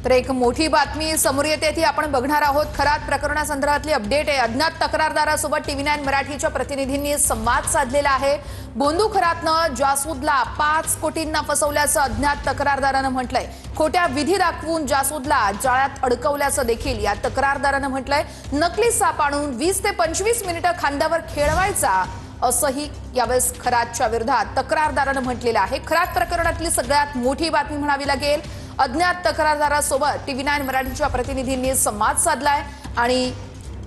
तर एक मोठी बातमी समोर येते ती आपण बघणार आहोत। खरात प्रकरणासंदर्भातली अपडेट आहे। अज्ञात तक्रारदारासोबत TV9 मराठीच्या प्रतिनिधींनी संवाद साधलेला आहे। बोंधू खरातनं जासूदला 5 कोटींना फसवल्याचं अज्ञात तक्रारदारानं म्हटलंय। खोट्या विधी दाखवून जासूदला जाळ्यात अडकवल्याचं देखील या तक्रारदारानं म्हटलंय। नकली साप आणून 20 ते 25 मिनिटं खांद्यावर खेळवायचा असंही यावेळेस खरातच्या विरोधात तक्रारदारानं म्हटलेलं आहे। खरात प्रकरणातली सगळ्यात मोठी बातमी म्हणावी लागेल। अज्ञात तक्रारदारासोबत TV9 मराठीच्या प्रतिनिधींनी संवाद साधलाय आणि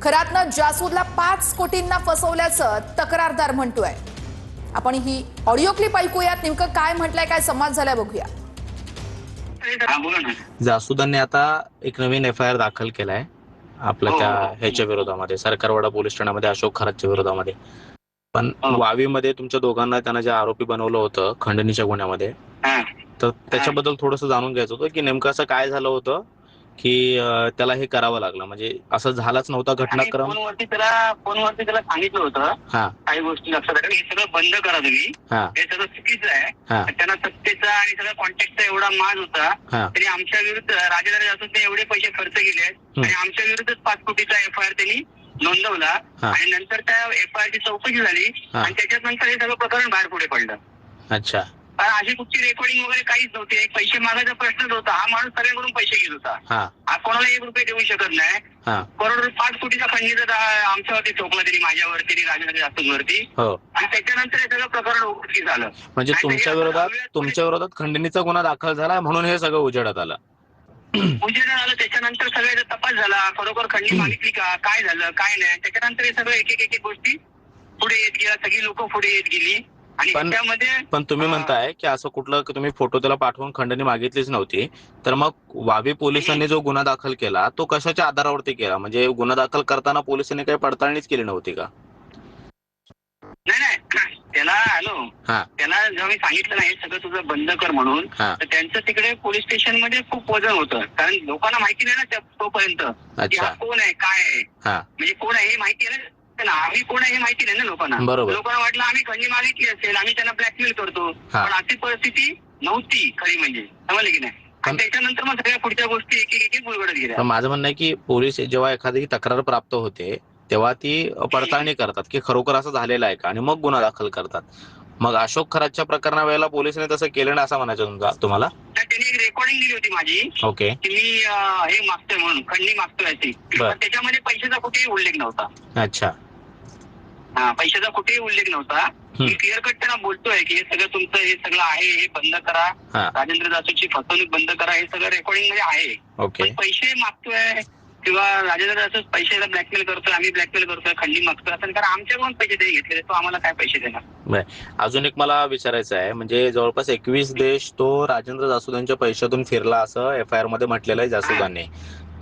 खरातनं जासूदला 5 कोटींना फसवल्याचं तक्रारदार म्हणतोय। आपण ही ऑडिओ क्लिप ऐकूयात। नेमकं काय म्हटलंय, काय संवाद झालाय बघूया। जासूदांनी आता एक नवीन FIR दाखल केलाय आपल्या त्या ह्याच्या विरोधामध्ये, सरकारवाडा पोलीस ठाण्यामध्ये अशोक खरातच्या विरोधामध्ये। पण वावीमध्ये तुमच्या दोघांना त्यांना जे आरोपी बनवलं होतं खंडणीच्या गुन्ह्यामध्ये, तर त्याच्याबद्दल थोडंसं जाणून घ्यायचं होतं की नेमकं असं काय झालं होतं की त्याला हे करावं लागलं, म्हणजे असं झालंच नव्हता घटनाक्रम। फोनवरती त्याला सांगितलं होतं काही गोष्टी लक्षात आल्या, हे सगळं बंद करा तुम्ही, हे सगळं चुकीचं आहे। त्यांना सत्तेचा आणि सगळ्या कॉन्टॅक्टचा एवडा मान होता, त्यांनी आमच्या विरुद्ध राजेंद्र जासूदने एवढे पैसे खर्च केले आणि आमच्या विरुद्ध 5 कोटीचा FIR त्यांनी नोंदवला आणि नंतर त्या FIR ची चौकशी झाली आणि त्याच्यात नंतर हे सगळं प्रकरण बाहेर पुढे पडलं। अच्छा, कारण अशी कुठची रेकॉर्डिंग वगैरे काहीच नव्हती। एक पैसे मागायचा प्रश्नच होता। हा माणूस सगळ्यांकडून पैसे घेत होता, हा कोणाला 1 रुपये देऊ शकत नाही। करोड 5 कोटीचा खंडणीचा आमच्यावरती ठोकला त्यांनी, माझ्यावरती, राजेंद्र जासूदवरती, आणि त्याच्यानंतर हे सगळं प्रकरण उघडकीस आलं। म्हणजे तुमच्या विरोधात खंडणीचा गुन्हा दाखल झाला म्हणून हे सगळं उजेडात आलं। उजेडात आलं, त्याच्यानंतर सगळ्याचा तपास झाला, खरोखर खंडणी मागितली का, काय झालं काय नाही, त्याच्यानंतर हे सगळं एक एक गोष्टी पुढे येत गेल्या, सगळी लोक पुढे येत गेली। पण तुम्ही म्हणताय की असं कुठलं तुम्ही फोटो त्याला पाठवून खंडणी मागितलीच नव्हती, तर मग वावी पोलिसांनी जो गुन्हा दाखल केला तो कशाच्या आधारावरती केला? म्हणजे गुन्हा दाखल करताना पोलिसांनी काही पडताळणीच केली नव्हती का? नाही, त्याला त्याला जेव्हा मी सांगितलं नाही सगळं तुझं बंद कर म्हणून, तर त्यांचं तिकडे पोलीस स्टेशन मध्ये खूप वजन होतं, कारण लोकांना माहिती नाही ना तोपर्यंत की हा कोण आहे, काय आहे, म्हणजे कोण आहे हे माहिती आहे ना, आम्ही कोण आहे हे माहिती नाही ना लोकांना। लोकांना वाटलं आम्ही खंडणी मागितली असेल, आम्ही त्यांना ब्लॅकमेल करतो, पण अशी परिस्थिती नव्हती खरी, म्हणजे समजलं की नाही। आणि त्याच्यानंतर मग सगळ्या पुढच्या गोष्टी एक एक उलगडत गेल्या। माझं म्हणणं आहे की पोलीस जेव्हा एखादी तक्रार प्राप्त होते तेव्हा ती पडताळणी करतात की खरोखर असं झालेलं आहे का, आणि मग गुन्हा दाखल करतात। मग अशोक खरातच्या प्रकरणा वेळेला पोलिसांनी तसं केलं नाही असं म्हणायचं तुम्हाला? त्यांनी एक रेकॉर्डिंग दिली होती माझी, ओके, की मी हे मागतोय म्हणून, खंडणी मागतोय अशी, त्याच्यामध्ये पैशाचा कुठेही उल्लेख नव्हता। अच्छा, पैशाचा कुठेही उल्लेख नव्हता। मी क्लिअर कट त्यांना बोलतोय की हे सगळं तुमचं, हे सगळं आहे, हे बंद करा, राजेंद्र जासूदची फसवणूक बंद करा, हे सगळं रेकॉर्डिंग मध्ये आहे। पैसे मागतोय किंवा राजेंद्र जासूद पैशाला ब्लॅकमेल करतोय, आम्ही ब्लॅकमेल करतोय, खंडणी मागतोय असं, कारण आमच्याकडून पैसे ते घेतलेले, तो आम्हाला काय पैसे देणार? अजून एक मला विचारायचं आहे, म्हणजे जवळपास 21 देश तो राजेंद्र जासूद यांच्या पैशातून फिरला असं FIR मध्ये म्हटलेलं आहे जासूदांनी,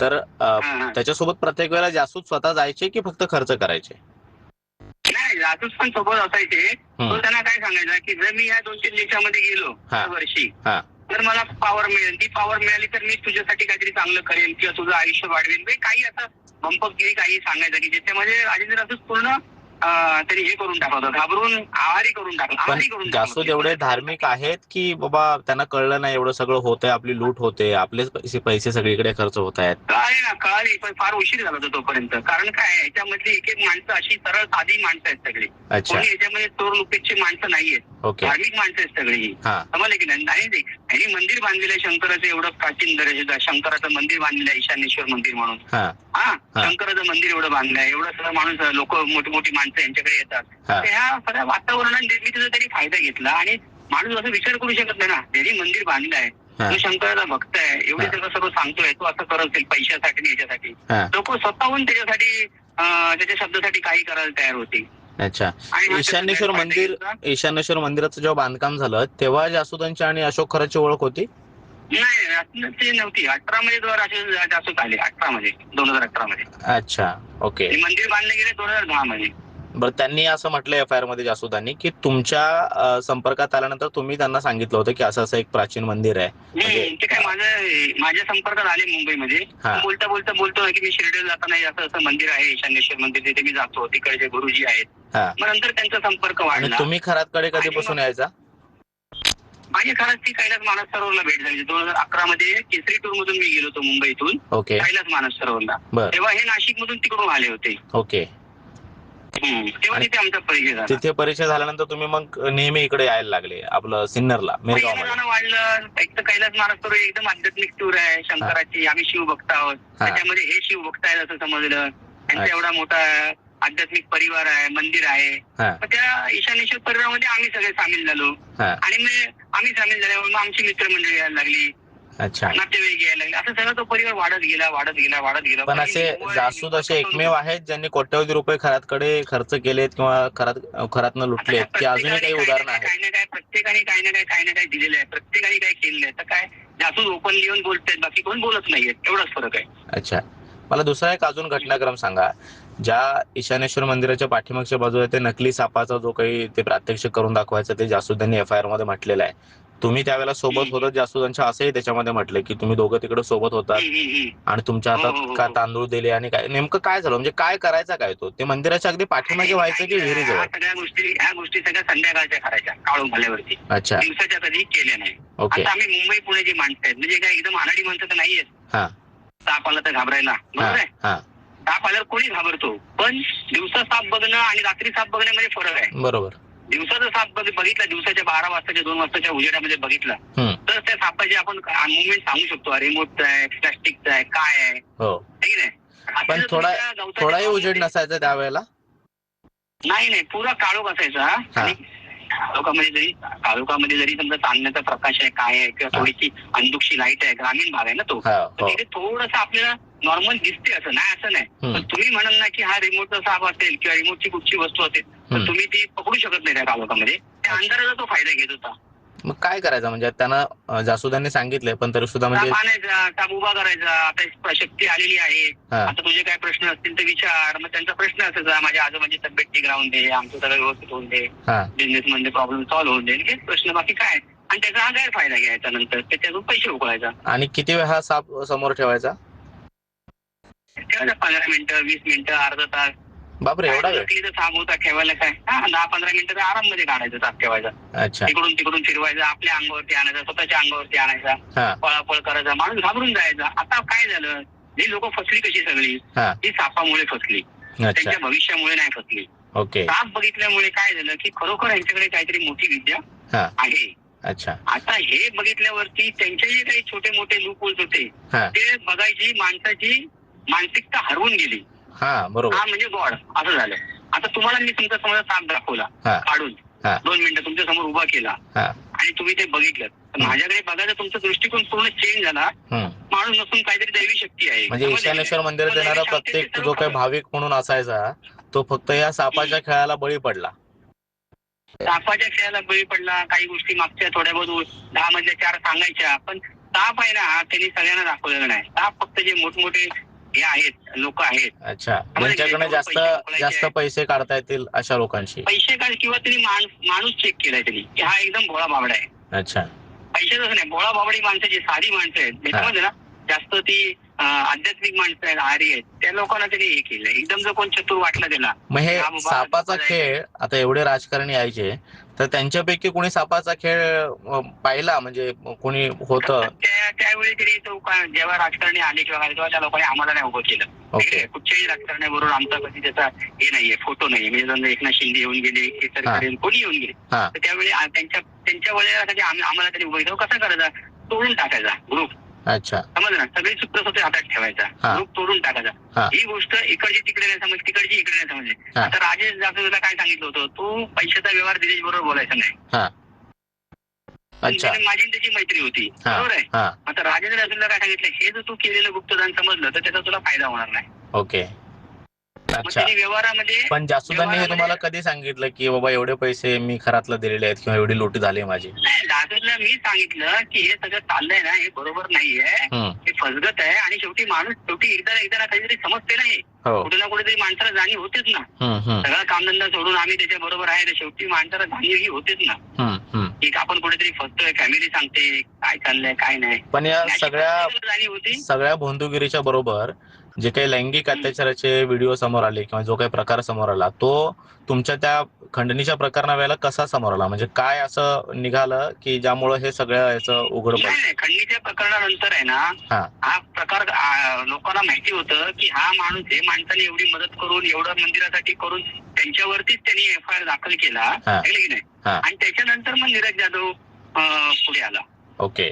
तर त्याच्यासोबत प्रत्येक वेळेला जासूद स्वतः जायचे की फक्त खर्च करायचे? नाही, जासूद पण सोबत असायचे। तो त्यांना काय सांगायचा की जर मी या 2-3 देशामध्ये गेलो वर्षी, तर मला पॉवर मिळेल, ती पॉवर मिळाली तर मी तुझ्यासाठी काहीतरी चांगलं करेन किंवा तुझं आयुष्य वाढवेल, काही असं बंपकगिरी काही सांगायचं की ज्याच्यामध्ये राजेंद्र जासूद पूर्ण तरी हे करून टाकलं, घाबरून आहारी करून टाकलं। जासूद एवढे धार्मिक आहेत की बाबा त्यांना कळलं नाही एवढं सगळं होतंय, आपली लूट होते, आपलेच पैसे सगळीकडे खर्च होत आहेत? कळाली पण फार उशीर झाला होता तोपर्यंत, कारण काय याच्यामधली एक माणसं अशी सरळ साधी माणसं आहेत सगळी, कोणी याच्यामध्ये चोर लुपेची माणसं नाहीयेत, धार्मिक माणसं आहेत सगळी, समजलं की नाही। यांनी मंदिर बांधलेलं आहे शंकराचं, एवढं प्राचीन दर्जाचं शंकराचं मंदिर बांधलेलं आहे, ईशानेश्वर मंदिर म्हणून, शंकराचं मंदिर एवढं बांधलंय, एवढं सगळं माणूस, लोक मोठी मोठी माणसं यांच्याकडे येतात, ह्या सगळ्या वातावरणात निर्मितीचा त्यांनी फायदा घेतला। आणि माणूस असं विचार करू शकत नाही ना, ज्यांनी मंदिर बांधलंय, तो शंकराला भक्त आहे, एवढे सगळं सांगतोय, तो असं करत असेल पैशासाठी, याच्यासाठी लोक स्वतःहून त्याच्यासाठी, त्याच्या शब्दासाठी काही करायला तयार होते। अच्छा, ईशानेश्वर मंदिराचं जेव्हा बांधकाम झालं तेव्हा जासूदांची आणि अशोक खरातची ओळख होती? नाही, ते नव्हती। 18 मध्ये जासूद आले, 18 मध्ये, 2018 मध्ये। अच्छा, ओके, मंदिर बांधले गेले 2010 मध्ये। बरं, त्यांनी असं म्हटलं FIR मध्ये जासूदांनी की तुमच्या संपर्कात आल्यानंतर तुम्ही त्यांना सांगितलं होतं की असं एक प्राचीन मंदिर आहे। ते काय माझ्या संपर्कात आले मुंबईमध्ये, बोलतो की मी शिर्डीला जाताना असं असं मंदिर आहे, ईशानेश्वर मंदिर, तिथे मी जातो, तिकडचे गुरुजी आहेत। मग नंतर त्यांचा संपर्क वाढला। तुम्ही खरातकडे कधीपासून यायचा? माझी खरंच ती कैलास मानस सरोवरला भेट झाली 2011 मध्ये केसरी टूर मधून मी गेलो होतो मुंबईतून कैलास मानस सरोवरला. तेव्हा हे नाशिक मधून तिकडून आले होते. ओके. तेव्हा तिथे आमचा परिचय झाला. तिथे परिचय झाल्यानंतर तुम्ही मग नेहमी इकडे यायला लागले आपलं सिन्नरला जाणं वाढलं. एक तर कैलास मानस सरोवर एकदम आध्यात्मिक टूर आहे शंकराची. आम्ही शिवभक्त आहोत. त्याच्यामध्ये हे शिवभक्त आहेत असं समजलं. त्यांचा एवढा मोठा आध्यात्मिक परिवार आहे, मंदिर आहे. त्या ईशानेश्वर परिवारामध्ये आम्ही सगळे सामील झालो आणि मग आम्ही सामील झाल्यावर मग आमची मित्रमंडळी यायला लागली. अच्छा. नातेवाईक यायला लागले. असं सगळं तो परिवार वाढत गेला. पण असे जासूद असे एकमेव आहेत ज्यांनी कोट्यवधी रुपये खरातकडे खर्च केलेत किंवा खरातनं लुटलेत की अजूनही काही उदाहरण आहेत? काही ना काय प्रत्येकाने काही ना काय दिलेलं आहे. प्रत्येकाने काय केलेलं आहे. तर काय जासूद ओपन लिहून बोलतायत, बाकी कोण बोलत नाहीयेत. एवढाच फरक आहे. अच्छा. मला दुसरा एक अजून घटनाक्रम सांगा. ज्या ईशानेश्वर मंदिराच्या पाठीमागच्या बाजूला ते नकली सापाचा जो काही ते प्रात्यक्षिक करून दाखवायचं ते जासूदांनी FIR मध्ये म्हटलेलं आहे. तुम्ही त्यावेळेला सोबत होता जासूदांच्या असंही त्याच्यामध्ये म्हटलंय की तुम्ही दोघं तिकडे सोबत होतात आणि तुमच्या हातात का तांदूळ दिले आणि काय नेमकं काय झालं म्हणजे काय करायचा काय तो ते मंदिराच्या अगदी पाठीमागे व्हायचं की विहिरीजवळ? ह्या गोष्टी सगळ्या संध्याकाळच्या करायच्या काळू झाल्यावरती. अच्छा. दिवसाच्या कधी केल्या नाही. ओके. आता आम्ही मुंबई पुण्याची माणसं आहेत म्हणजे काय एकदम अनाडी माणसं तर नाहीयेत. साप आला तर घाबरायला बरोबर आहे. साप आल्यावर कोणी घाबरतो पण दिवसा साप बघणं आणि रात्री साप बघण्यामध्ये फरक आहे. बरोबर. दिवसाचा साप बघितला दिवसाच्या 12 वाजताच्या 2 वाजताच्या उजेडामध्ये बघितला तर त्या सापाची आपण मुवमेंट सांगू शकतो. रिमोटचा आहे, प्लास्टिकचा आहे, काय आहे. ठीक आहे. पण थोडाही उजेड नसायचा त्यावेळेला? नाही पुरा काळोख असायचा. आणि काळोखामध्ये जरी समजा चांदण्याचा प्रकाश आहे काय आहे किंवा थोडीशी अंधुकशी लाईट आहे, ग्रामीण भाग आहे ना तो, तर तिथे थोडंसं आपल्याला नॉर्मल दिसते. असं नाही पण तुम्ही म्हणाल ना की हा रिमोटचा साप असेल किंवा रिमोटची कुठची वस्तू असेल तर तुम्ही ती पकडू शकत नाही त्या काळोखामध्ये. त्या अंधाराचा तो फायदा घेत होता. मग काय करायचं म्हणजे त्यांना जासूदांनी सांगितलंय पण तरी सुद्धा म्हणजे आणायचा साप उभा करायचा. आता शक्ती आलेली आहे, आता तुझे काय प्रश्न असतील तर विचार. मग त्यांचा प्रश्न असायचा माझ्या आजोबांची तब्येत ठीक राहून दे, आमचं सगळं व्यवस्थित होऊन दे, बिझनेस मध्ये प्रॉब्लेम सॉल्व्ह होऊन दे, हेच प्रश्न बाकी काय. आणि त्याचा हा गैरफायदा घ्यायचा नंतर त्याच्यातून पैसे उकळायचा. आणि किती वेळ हा साप समोर ठेवायचा? 15 मिनिटं, 20 मिनिटं, अर्धा तास. बापरे एवढा वेळ? साप होता ठेवायला काय 10-15 मिनिटं आराम मध्ये काढायचा साप ठेवायचा. अच्छा. तिकडून फिरवायचा, आपल्या अंगावरती आणायचा, स्वतःच्या अंगावरती आणायचा, पळापळ करायचा, माणूस घाबरून जायचा. आता काय झालं, ही लोक फसली कशी सगळी? ही सापामुळे फसली, त्यांच्या भविष्यामुळे नाही फसली. ओके. साप बघितल्यामुळे काय झालं की खरोखर यांच्याकडे काहीतरी मोठी विद्या आहे. अच्छा. आता हे बघितल्यावरती त्यांचे जे काही छोटे मोठे लूप होल्स होते ते बघायची माणसाची मानसिकता हरवून गेली. बरोबर. म्हणजे गॉड असं झालं. आता तुम्हाला मी तुमचा समजा साप दाखवला काढून 2 मिनिटं तुमच्या समोर उभा केला आणि तुम्ही ते बघितलं तर माझ्याकडे बघायचा तुमचा दृष्टिकोन पूर्ण चेंज झाला. माणूस नसून काहीतरी दैवी शक्ती आहे. म्हणजे ईशानेश्वर मंदिरात येणारा प्रत्येक जो काही भाविक म्हणून असायचा तो फक्त या सापाच्या खेळाला बळी पडला. सापाच्या खेळाला बळी पडला. काही गोष्टी मागच्या थोड्या बहुत 10 मधल्या 4 सांगायच्या पण साप आहे ना त्यांनी सगळ्यांना दाखवलेला नाही. साप फक्त जे मोठमोठे हे आहेत लोक आहेत. अच्छा. ज्यांच्याकडे जास्त पैसे काढता येतील अशा लोकांशी पैसे काढ किंवा त्यांनी माणूस चेक केलाय त्यांनी की हा एकदम भोळा बाबडा आहे. अच्छा. पैशाच नाही, भोळा बाबडी माणसं जी साधी माणसं आहेत त्याच्यामध्ये ना जास्त ती आध्यात्मिक माणसं आहेत, आहारी आहेत, त्या लोकांना त्यांनी हे केलंय. एकदम जर कोण चतुर वाटला त्याला. मग हे सापाचा खेळ आता एवढे राजकारणी यायचे तर त्यांच्यापैकी कोणी सापाचा खेळ पाहिला म्हणजे कोणी होतं? त्यावेळी तरी तो जेव्हा राजकारणी आले किंवा तेव्हा त्या लोकांनी आम्हाला नाही उभं केलं. कुठच्याही राजकारण्याबरोबर आमचा कधी त्याचा हे नाहीये, फोटो नाहीये. म्हणजे एकनाथ शिंदे येऊन गेले, केसरकर कोणी येऊन गेले तर त्यावेळी त्यांच्या वेळेला कधी आम्हाला तरी उभं केलं. कसा करायचा? तोडून टाकायचा ग्रुप. अच्छा. समज ना, सगळे सूत्र स्वतः हातात ठेवायचा, ग्रुप तोडून टाकायचा. ही गोष्ट इकडची तिकडे नाही समजली, तिकडची इकडे नाही समजली. आता राजेश जाधवला काय सांगितलं होतं, तू पैशाचा व्यवहार दिनेश बरोबर बोलायचा नाही. माझी त्याची मैत्री होती बरोबर आहे. आता राजेंद्र राजूला काय सांगितलं, हे जर तू केलेलं गुप्तदान समजलं तर त्याचा तुला फायदा होणार नाही. ओके. अच्छा. व्यवहारामध्ये पण जासूदांनी हे तुम्हाला कधी सांगितलं की बाबा एवढे पैसे मी खरातला दिलेले आहेत किंवा एवढी लूट झाली माझी? नाही, जासूदला मी सांगितलं की हे सगळं चाललंय ना, हे बरोबर नाहीये, हे फसगत आहे. आणि शेवटी माणूस एकदा ना काहीतरी समजते ना, हे कुठे ना कुठेतरी माणसाला जाणीव होतेच ना. सगळा कामधंदा सोडून आम्ही त्याच्या बरोबर आहे तर शेवटी माणसाला जाणीव ही होतेच ना की आपण कुठेतरी फसतोय. फॅमिली सांगते काय चाललंय काय नाही. पण या सगळ्या भोंदूगिरीच्या बरोबर जे काही लैंगिक अत्याचाराचे व्हिडिओ समोर आले किंवा जो काही प्रकार समोर आला तो तुमच्या त्या खंडणीच्या प्रकरणावेळेला कसा समोर आला, म्हणजे काय असं निघालं की ज्यामुळे हे सगळं याचं उघड पडलं? नाही, खंडणीच्या प्रकरणानंतर आहे ना हा प्रकार लोकांना माहिती होतं की हा माणूस हे माणसाने एवढी मदत करून एवढं मंदिरासाठी करून त्यांच्यावरतीच त्यांनी FIR दाखल केला की नाही. आणि त्याच्यानंतर मग नीरज जाधव पुढे आला. ओके.